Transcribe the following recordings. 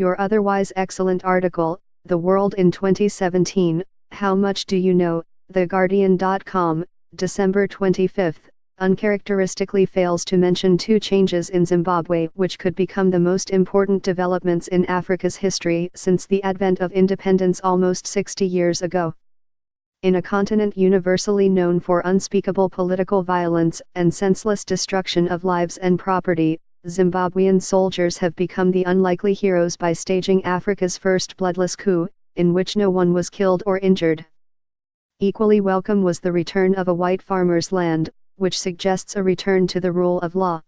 Your otherwise excellent article, The World in 2017, How Much Do You Know, TheGuardian.com, December 25, uncharacteristically fails to mention two changes in Zimbabwe which could become the most important developments in Africa's history since the advent of independence almost 60 years ago. In a continent universally known for unspeakable political violence and senseless destruction of lives and property, Zimbabwean soldiers have become the unlikely heroes by staging Africa's first bloodless coup, in which no one was killed or injured. Equally welcome was the return of a white farmer's land, which suggests a return to the rule of law.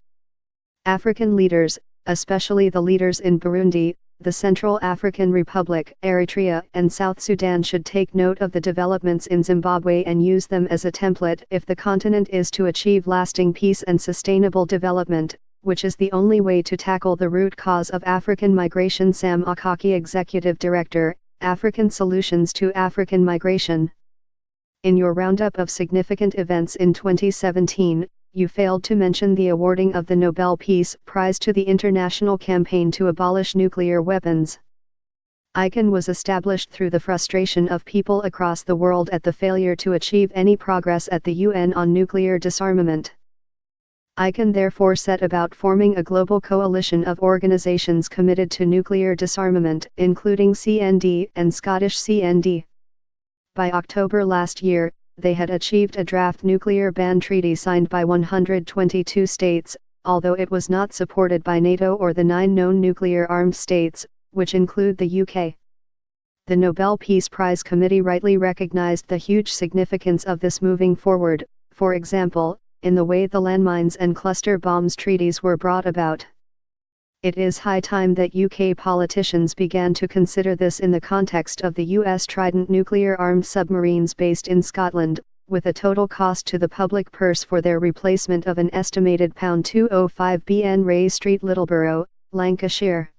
African leaders, especially the leaders in Burundi, the Central African Republic, Eritrea, and South Sudan should take note of the developments in Zimbabwe and use them as a template if the continent is to achieve lasting peace and sustainable development, which is the only way to tackle the root cause of African migration. Sam Akaki, Executive Director, African Solutions to African Migration. In your roundup of significant events in 2017, you failed to mention the awarding of the Nobel Peace Prize to the International Campaign to Abolish Nuclear Weapons. ICAN was established through the frustration of people across the world at the failure to achieve any progress at the UN on nuclear disarmament. ICAN therefore set about forming a global coalition of organizations committed to nuclear disarmament, including CND and Scottish CND. By October last year, they had achieved a draft nuclear ban treaty signed by 122 states, although it was not supported by NATO or the 9 known nuclear-armed states, which include the UK. The Nobel Peace Prize Committee rightly recognized the huge significance of this moving forward, for example, in the way the landmines and cluster bombs treaties were brought about. It is high time that UK politicians began to consider this in the context of the US Trident nuclear-armed submarines based in Scotland, with a total cost to the public purse for their replacement of an estimated £205 billion. Ray Street, Littleborough, Lancashire.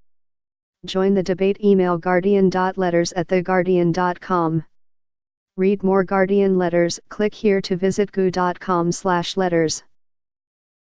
Join the debate. Email guardian.letters@theguardian.com. Read more Guardian letters. Click here to visit gu.com/letters.